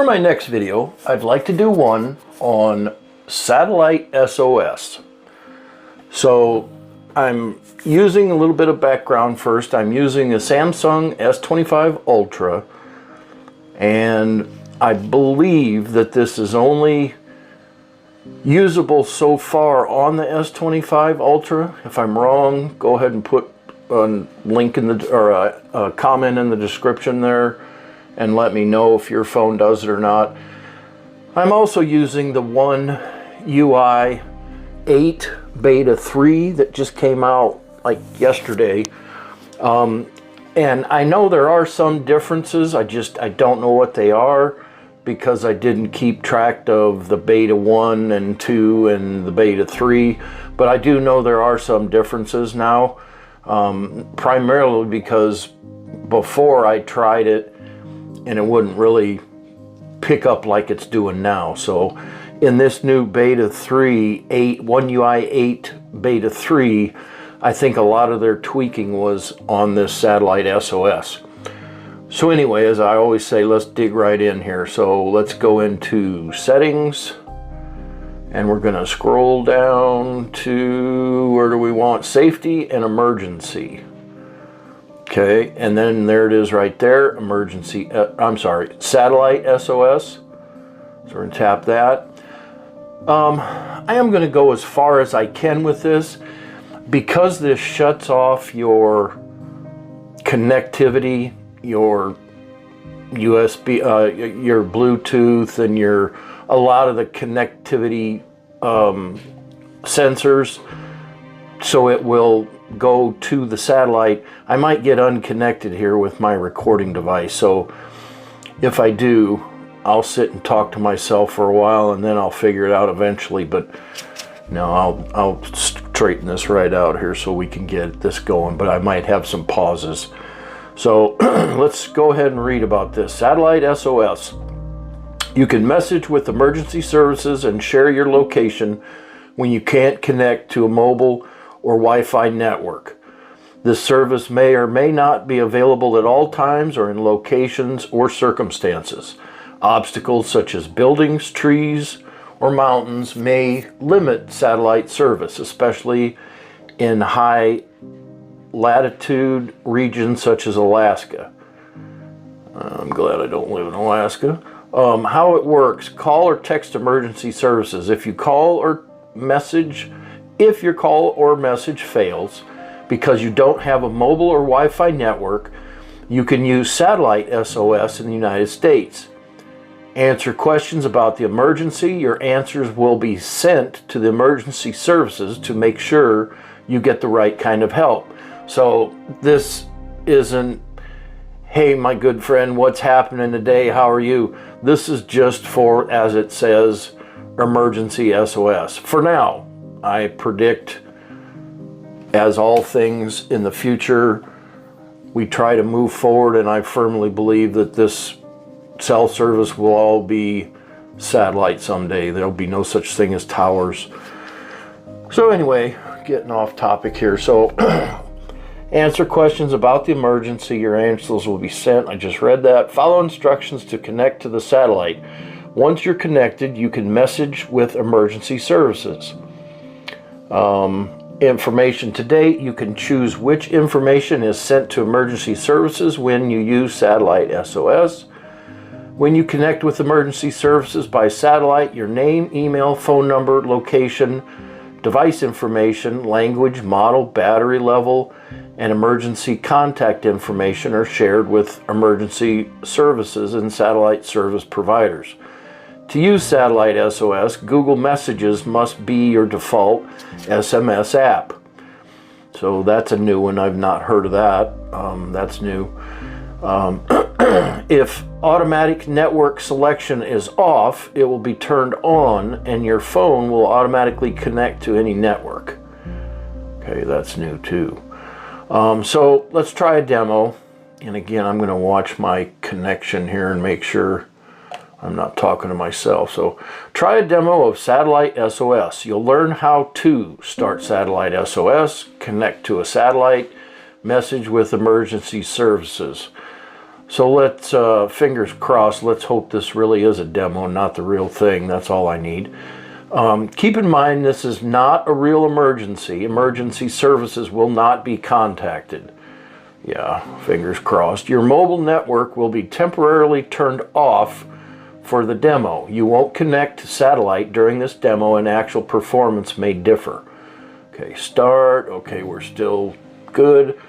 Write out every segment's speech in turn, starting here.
For my next video, I'd like to do one on satellite SOS. So I'm using a little bit of background first. I'm using a Samsung S25 Ultra, and I believe that this is only usable so far on the S25 Ultra. If I'm wrong, go ahead and put a link in the, or a comment in the description there and let me know if your phone does it or not. I'm also using the One UI 8 Beta 3 that just came out like yesterday. And I know there are some differences. I don't know what they are because I didn't keep track of the Beta 1 and 2 and the Beta 3. But I do know there are some differences now, primarily because before I tried it and it wouldn't really pick up like it's doing now. So in this new Beta 3, One UI 8 Beta 3, I think a lot of their tweaking was on this satellite SOS. So anyway, as I always say, let's dig right in here. So let's go into settings, and we're gonna scroll down to, where do we want? Safety and emergency. Okay, and then there it is right there, emergency, satellite SOS. So we're gonna tap that. I am gonna go as far as I can with this, because this shuts off your connectivity, your USB, your Bluetooth, and a lot of the connectivity sensors, so it will go to the satellite. I might get unconnected here with my recording device, so if I do, I'll sit and talk to myself for a while and then I'll figure it out eventually. But no, I'll straighten this right out here so we can get this going, but I might have some pauses. So let's go ahead and read about this. Satellite SOS. You can message with emergency services and share your location when you can't connect to a mobile or Wi-Fi network. This service may or may not be available at all times or in locations or circumstances. Obstacles such as buildings, trees, or mountains may limit satellite service, especially in high latitude regions such as Alaska. I'm glad I don't live in Alaska. How it works: call or text emergency services. If your call or message fails because you don't have a mobile or Wi-Fi network, you can use satellite SOS in the United States. Answer questions about the emergency. Your answers will be sent to the emergency services to make sure you get the right kind of help. So this isn't, hey, my good friend, what's happening today? How are you? This is just for, as it says, emergency SOS. For now, I predict, as all things in the future, we try to move forward, and I firmly believe that this cell service will all be satellite someday. There'll be no such thing as towers. So anyway, getting off topic here. So answer questions about the emergency. Your answers will be sent. I just read that. Follow instructions to connect to the satellite. Once you're connected, you can message with emergency services. Information to date. You can choose which information is sent to emergency services when you use satellite SOS. When you connect with emergency services by satellite, your name, email, phone number, location, device information, language, model, battery level, and emergency contact information are shared with emergency services and satellite service providers. To use satellite SOS, Google Messages must be your default SMS app. So that's a new one. I've not heard of that. That's new. If automatic network selection is off, it will be turned on and your phone will automatically connect to any network. Okay, that's new too. So let's try a demo. And again, I'm going to watch my connection here and make sure I'm not talking to myself. So try a demo of satellite SOS. You'll learn how to start satellite SOS, connect to a satellite, message with emergency services. So let's, fingers crossed, let's hope this really is a demo, not the real thing. That's all I need. Keep in mind, this is not a real emergency. Emergency services will not be contacted. Yeah, fingers crossed. Your mobile network will be temporarily turned off for the demo. You won't connect to satellite during this demo, and actual performance may differ. Okay, start. Okay, we're still good.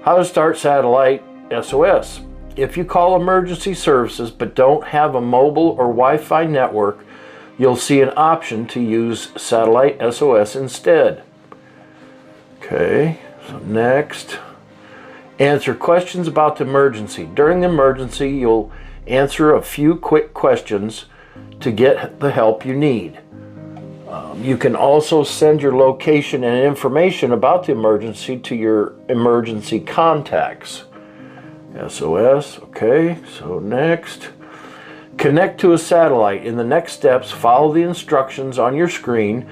How to start satellite SOS. If you call emergency services but don't have a mobile or Wi-Fi network, you'll see an option to use satellite SOS instead. Okay, so next. Answer questions about the emergency. During the emergency, you'll answer a few quick questions to get the help you need. You can also send your location and information about the emergency to your emergency contacts. SOS, okay, so next. Connect to a satellite. In the next steps, follow the instructions on your screen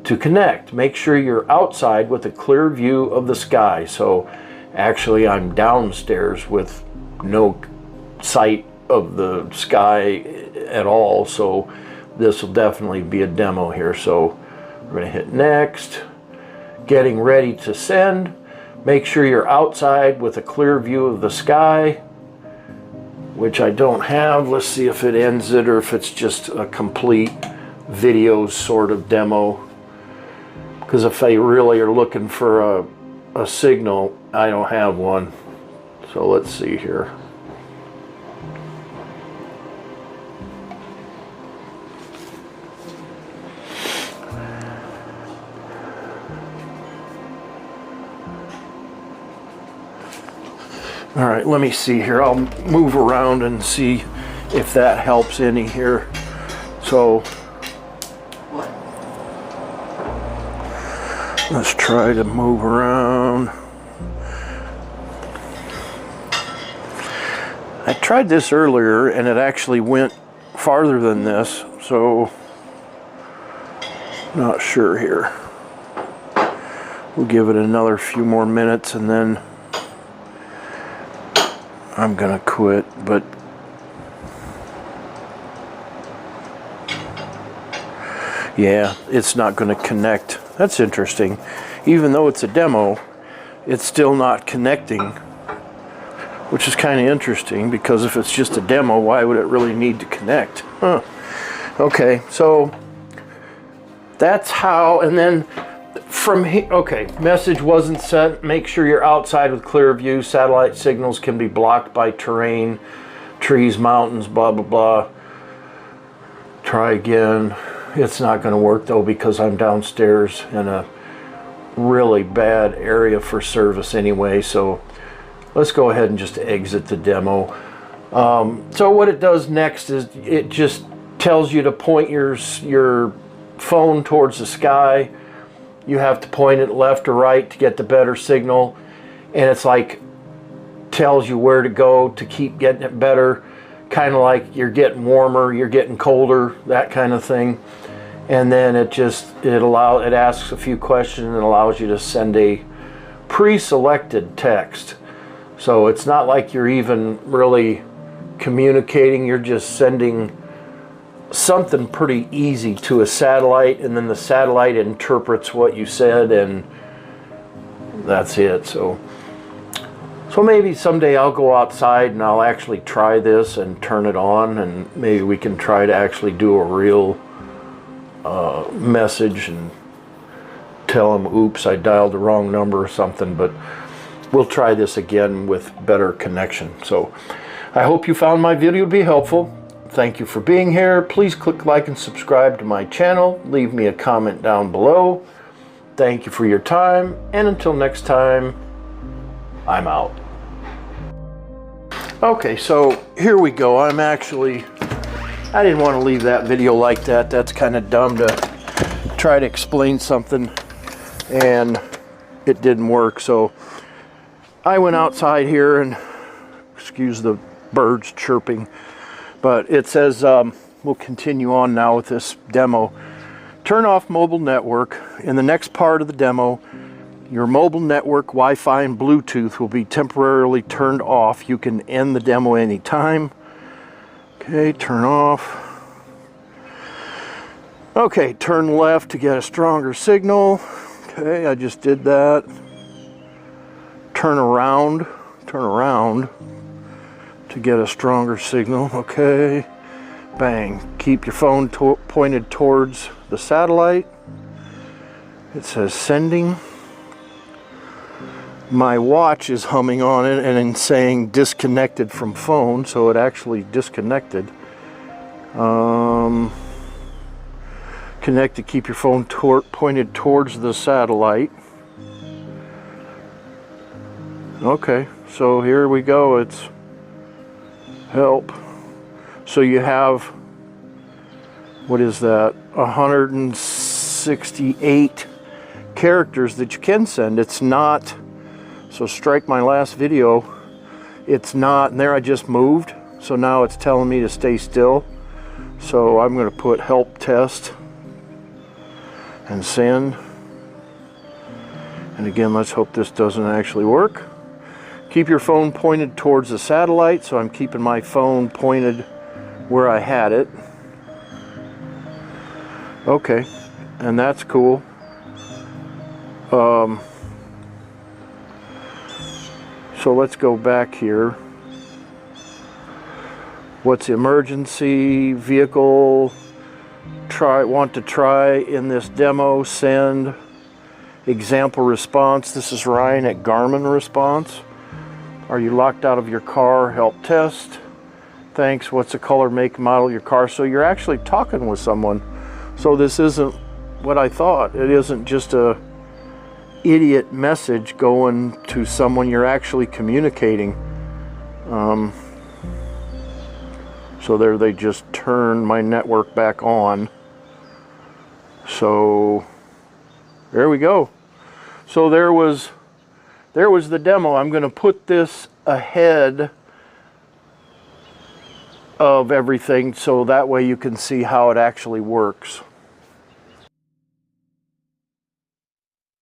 to connect. Make sure you're outside with a clear view of the sky. So actually I'm downstairs with no sight of the sky at all, so this will definitely be a demo here. So we're going to hit next. Getting ready to send. Make sure you're outside with a clear view of the sky, which I don't have. Let's see if it ends it or if it's just a complete video sort of demo. Because if they really are looking for a signal, I don't have one. So let's see here. All right, let me see here. I'll move around and see if that helps any here. So let's try to move around. I tried this earlier and it actually went farther than this, so not sure here. We'll give it another few more minutes and then I'm gonna quit, but yeah, it's not gonna connect. That's interesting. Even though it's a demo, it's still not connecting, which is kind of interesting because if it's just a demo, why would it really need to connect? Huh. Okay, so that's how, and then from here, okay, message wasn't sent. Make sure you're outside with clear view. Satellite signals can be blocked by terrain, trees, mountains, blah, blah, blah. Try again. It's not going to work though because I'm downstairs in a really bad area for service anyway. So let's go ahead and just exit the demo. So what it does next is it just tells you to point your phone towards the sky. You have to point it left or right to get the better signal, and it's like tells you where to go to keep getting it better, kind of like you're getting warmer, you're getting colder, that kind of thing. And then it asks a few questions and allows you to send a pre-selected text. So it's not like you're even really communicating, you're just sending something pretty easy to a satellite, and then the satellite interprets what you said, and that's it. So maybe someday I'll go outside and I'll actually try this and turn it on, and maybe we can try to actually do a real message and tell them, oops, I dialed the wrong number or something. But we'll try this again with better connection. So I hope you found my video to be helpful. Thank you for being here. Please click like and subscribe to my channel. Leave me a comment down below. Thank you for your time, and until next time, I'm out. Okay, so here we go. I didn't want to leave that video like that. That's kind of dumb to try to explain something and it didn't work. So I went outside here, and excuse the birds chirping, but it says we'll continue on now with this demo. Turn off mobile network. In the next part of the demo, Your mobile network, Wi-Fi, and Bluetooth will be temporarily turned off. You can end the demo anytime. Okay, turn off. Okay, turn left to get a stronger signal. Okay, I just did that. Turn around to get a stronger signal. Okay, bang. Keep your phone pointed towards the satellite. It says sending. My watch is humming on it and saying disconnected from phone, so it actually disconnected. Connect to keep your phone pointed towards the satellite. Okay, so here we go. It's help. So you have, what is that, 168 characters that you can send. It's not, so strike my last video, it's not, and there I just moved, so now it's telling me to stay still. So I'm going to put help test and send. And again, let's hope this doesn't actually work. Keep your phone pointed towards the satellite, so I'm keeping my phone pointed where I had it. Okay, and that's cool. So let's go back here. What's emergency vehicle? Want to try in this demo, send example response. This is Ryan at Garmin response. Are you locked out of your car? Help test. Thanks. What's the color, make, model of your car? So you're actually talking with someone. So this isn't what I thought. It isn't just a idiot message going to someone. You're actually communicating. So there, they just turned my network back on. So there we go. So there was the demo. I'm going to put this ahead of everything so that way you can see how it actually works.